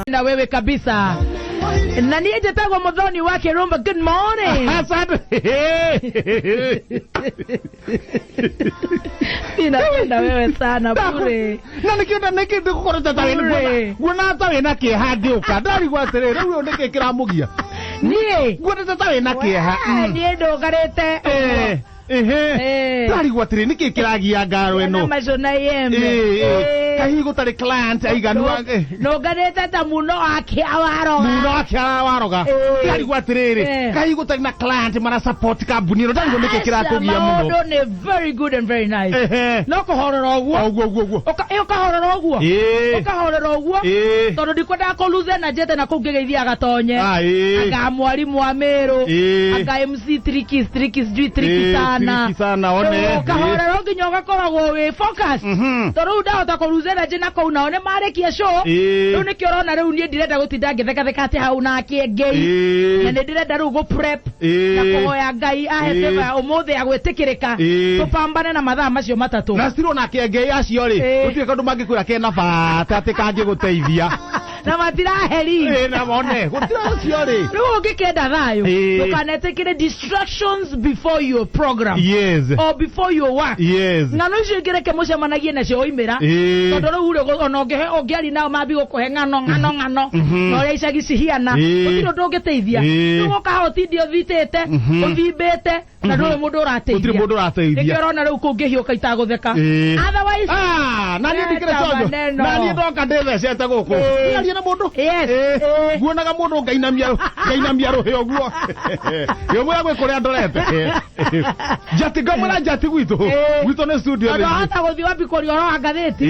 Na wewe kabisa. Na niye jetagwa modhoni wake Rumba. Good morning. Ninapenda wewe sana bure. Na nikienda nikinde kukoreta tawe guna tawe na kihandi ukadari gwatere rĩu ondeke kiramugia nie guna tawe na kiha nie ndogarete Tari gwatire niki kiragia ngaro eno. Amazona yembe. Kahigo tari client aiganu age. No gareta ta muno akiawaroga. Muno akiawaroga. Tari gwatire kahigo tari na client mana support company no tari niki kiratugia muno. No ne very good and very nice. No ko hororo ogwo. Ogwo. Oka hororo ogwo. Oka hororo ogwo. Tondo ndikwenda ko luze na jete na kugegeithia gatonye. Aga mwalimu wa Meru. Aga MC Tricky sana. Sana one. Kahorero nginyoga koragwo we focus. Toru ndahota kuruzera jina ko unaone marekia show. Riu ni kiorona riu nie ndirenda gutinda ngitheka ati hau na kiengei. Na ndirenda riu go prep. Na kuhoya Ngai ahete umuthi agwetikirika. Tupambane na mathaa macio matatu. Na stiro na kiengei acio ri. Utie kandu mangikwira kena bata ati kangi guteithia. Na matira heri. Na mone. Gutira acio ri. Riu ngikenda thayo. Tukanetekire distractions before your program. Yes. Or before your work. Yes. Ngano icio ngireke mucemanagie nacio oimira. Tondu riu ri onongehe ongiari nao mambi gukuhe ngano. No ria icagi cihiana. Utiro ndungiteithia. Riu ukahotindio thitete, uthimbite, na nduri mundu urateithia. Utiri mundu urateithia. Ngirona riu kungihioka itagutheka. Otherwise, na ni ndikire tondu. Na ni ndoka ndethecete guku. Ngiaria na mundu. Yes. Guonaga mundu ngainamia ruhe oguo. Yo mwe gwe kuria ndorete. Jati gamura jati gwitu ne studio ndo hata guthi wapi kuri oro agatheti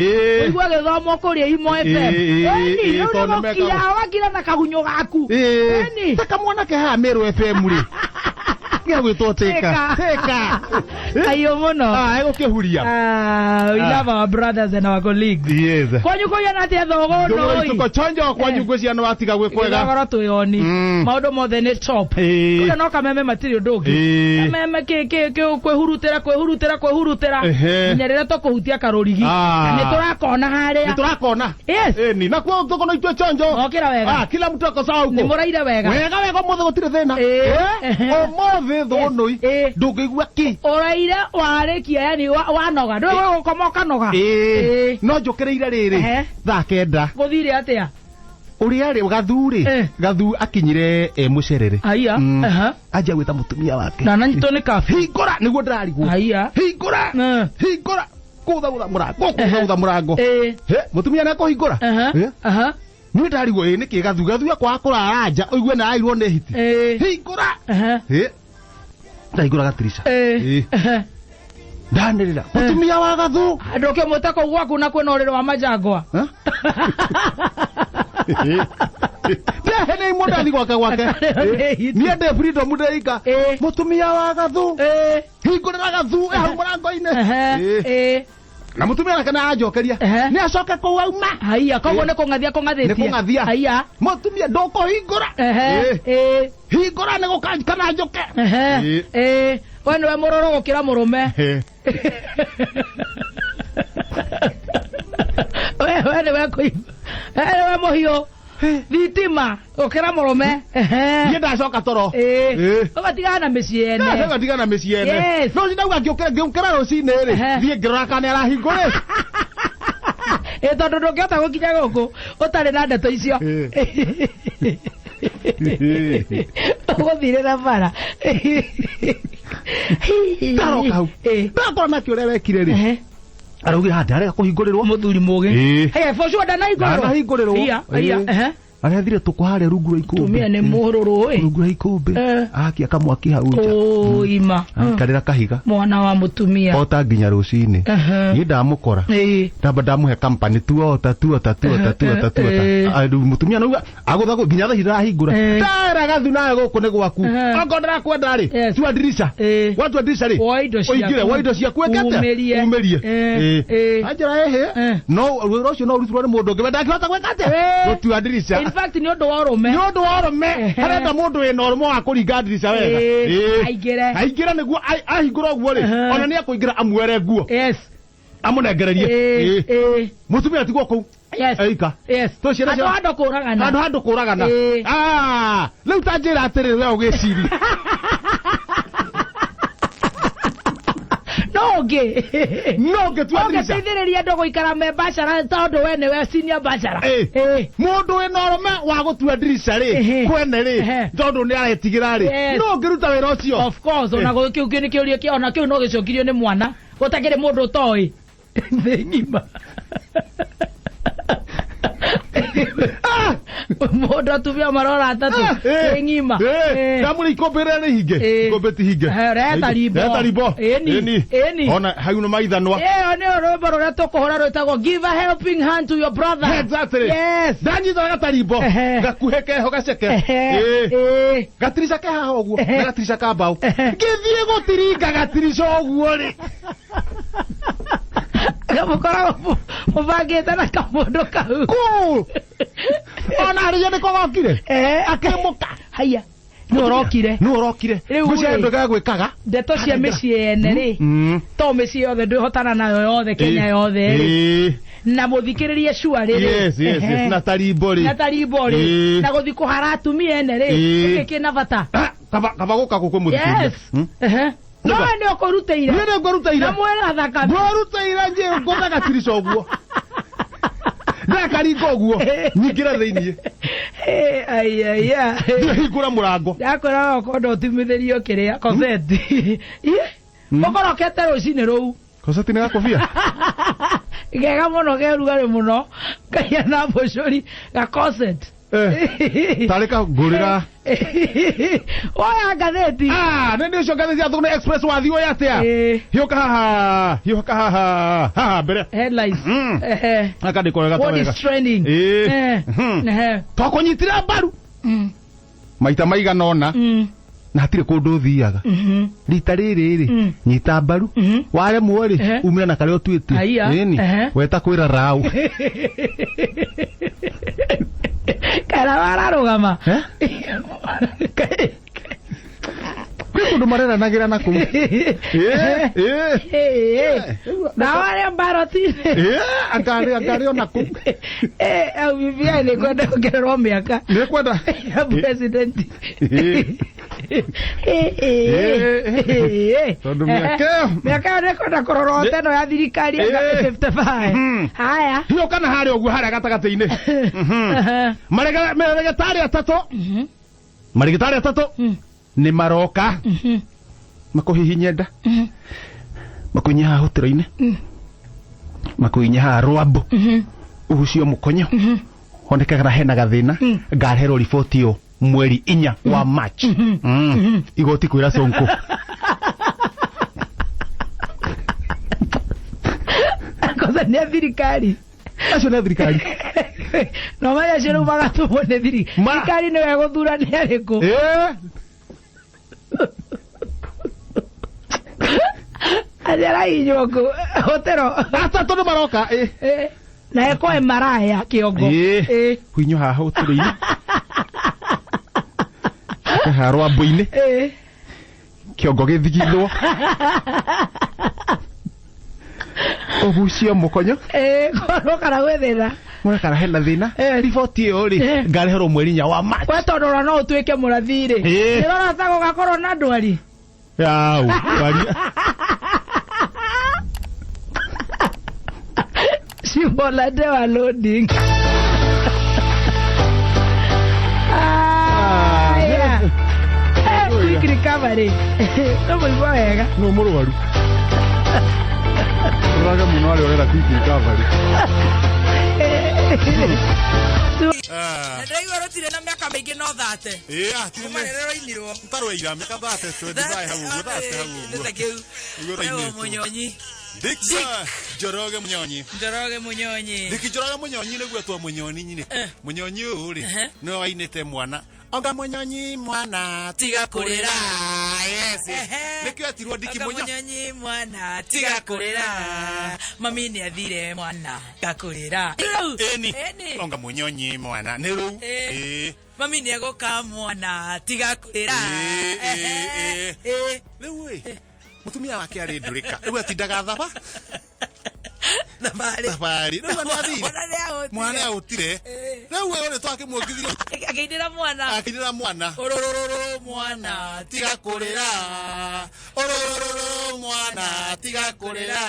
uigwa githomo kuri imo FM ni ndo wakira na kagunyo gaku ni taka mwana ke ha Meru FM ri ya gwito teka ayo mono ego kehuria we love our brothers and our colleagues. Yes. Kwanyu koyana ate thogo no tuko chonjo kwanyu gwcia no atiga gwekwega ngora tuyoni maudo mothe ne top kuna no kameme material dogi kameme ke kwehurutira nyerere to kuhutia karorigi ni turakona haria ni turakona ni na kwa tuko no itwe chonjo okira wega kila mtu ako sawa huko ni muraire wega mothe gutire thina mothe thonoi ndungigwa ki oraire warekia yani wanoga ndo gukomoka noga no njokereire riri thaa kenda guthire atia uri ari gathu akinyire mucerere aya aja gwita mutumia wake na nanyito ni kafi hingora niguo ndararigwo aya hingora kutha murango mutumia nako hingora ni ndarigwo ni ki gathu akwa kurara anja oigwe na airwo ne hiti hingora ndaigura gatirisha ndanirira mutumia wa gathu ndoke mutako gwaku na kwena uriro wa majangwa Dehene mudathi gwake ni ende freedom mudeika mutumia wa gathu hingurira gathu hau murango-ine na mutumia nake na ajokeria ni acoke ku auma haiya koguo ni kungathia haiya mutumia ndoko hingura hingura ni gukana njoke we niwe muroro gukira murume we niwe niwe muhiu thitima gukira murume ni ndacoka toro ugatigana na micii ene no ndauga ngiukira rucini ri thie ngirora kana arahingure tondu ndungihota gukinya guku utari na ndeto icio uguthire na bara taroka hau ndakora nakio uria wekire ri arauge handi arega kuhingurirwo muthuri mugi for sure ndanahingũrĩrwo arethire tukuhare rungu rwa ikumbi tumia ni muhururu rungu rwa ikumbi akia kamwaki hau nja ima karira kahiga mwana wa mutumia ota nginya rucini ni ndamukora ndamba ndamuhe company tuota mutumia nauga agutha nginya tha irahingura ndara gathu nawe guku ni gwaku ongo ndirakwenda ri tua dirisha watu dirisha ri oingire waido cia kwekete umerie ajira ehe no wiro cio no rutirwo ni mundu ungi wenda akihota gwekate gutua dirisha in fact ni ondo wa rume harenda mundu ina urumo wa kuringa ndirica wega aingire niguo ahingura guo ri ona ni akuingira amuere guo amunengererie mutumia tigwo kuu eika hando kuragana riu tanjira atiri we ugiciri no teithiriria ndogo ikara me bachara tondu we ni we senior bachara mundu wina urume wa gutua ndirica ri kwene ri tondu ni aretigira ri no ngiruta wira ucio of course ona go kiu ni kiuria ki ona kiu no gicokirio ni mwana gutakire mundu toi ngima mundu atumia marora atatu ngima kamuri ikombere ni hinge ikombeti hinge reta ribo eni ona hau no maithanwa ni orombo rora tukuhora rwitagwo give a helping hand to your brother exactly yes danyitha gataribo gakuheke ho gaceke gatirisha ke haha uguo na gatirisha ka mbao ngithie gutiringa gatirisha uguo ri kamukora mubangite na kamundu kau ona ariye ni kogokire akimuka haya no urokire gucendo ga gwikaga ndeto cia micii ene ri to micii yothe ndihotana nayo yothe Kenya yothe ri na muthikiririe shua ri yes na tarimbo ri na guthi kuhara atumia ene ri kikina bata kaba guka guku muthikiririe no ni okuruteire na mwera thaka ngoruteire nje ngoga tirisha uguo ndakari ngoguo nyingira thiini hingura murango yakora okondo timithirio kiria koseti okorokete rucini ruu koseti ni gakobia gega muno gerugari muno kaya na bocori ga koset tarika ngurira oya gatheti nende ucio gatheti atu ni express wathi oya atia hiuka haha mbere headlines akandikwo wega what is trending twakunyitira mbaru maita maigana ona na hatire kundu thiaga rita riri nyita mbaru waremwo ri umira na kare utwite nini weta kwira rau kara wararugama kundu marera nagira na ku na wale baroti akari ona ku au vivia ni kwenda kugerwa miaka ni kwenda ya president tondu miaka ni kwenda kororo teno ya thirikari ya 55 haya hiyo kana hari ogu hari gatagati-ini marigitari atatu ni maroka makuhihinya nda makuinya haha hutiro-ini makuinya haha rwambu ugucio mukonyo honekagara hena gathina ngareherwo riboti yo mweri 4 wa March igoti kwira Sonko kosa ni thirikari acio nä thirikari no maya acio rä u magatumwo nä thirikari nä we gå thura nä arä kå aciarahinywo kå hotero atatå nä maroka na ekoe maraya kä ongo huinyo haha å tä rå-inä haha rwambå-inä kä ongo gä thigithwo ugucio mukonyo korwo kana gwethera mwe kana hena thina riboti iyo ri ngareherwo mweri 4 wa March kwetondora no utwike murathiri nirora tago gakorwo na ndwari yau ndwari simbola de wa loading quick recovery no muigua wega no murugaru uraga muno ari orera quick recovery ndaiwa rotire na miaka mingi no thate marerero inirwo ntarwe ira miaka thate 25 hau thate hau igoro munyonyi Njoroge Munyonyi Njoroge Munyonyi niguo twa Munyonyi nyine Munyonyi uri no wainite mwana onga Munyonyi mwana tiga kurira yes nikio atirwo ndiki Munyonyi mwana tiga kurira mami ni athire mwana gakurira eni onga munyonyi mwana neru mami ni agoka mwana tigakurira lewe mutumia wake ari ndurika ewe atindaga thaba na bari mwana autire lewe ore twake muongithiro akaidira mwana orororo mwana tigakurira orororo mwana tigakurira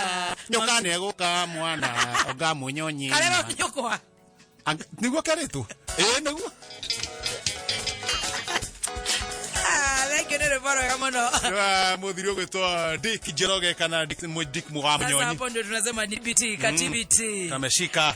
nyoka neguka mwana onga munyonyi kareba nyokwa niguo karetu niguo kenere paro ya mono mudhirio gwetwa Dick Jeroge kana Dick Mugamunyonyi hapo ndio tunasema ni BT katibiti kameshika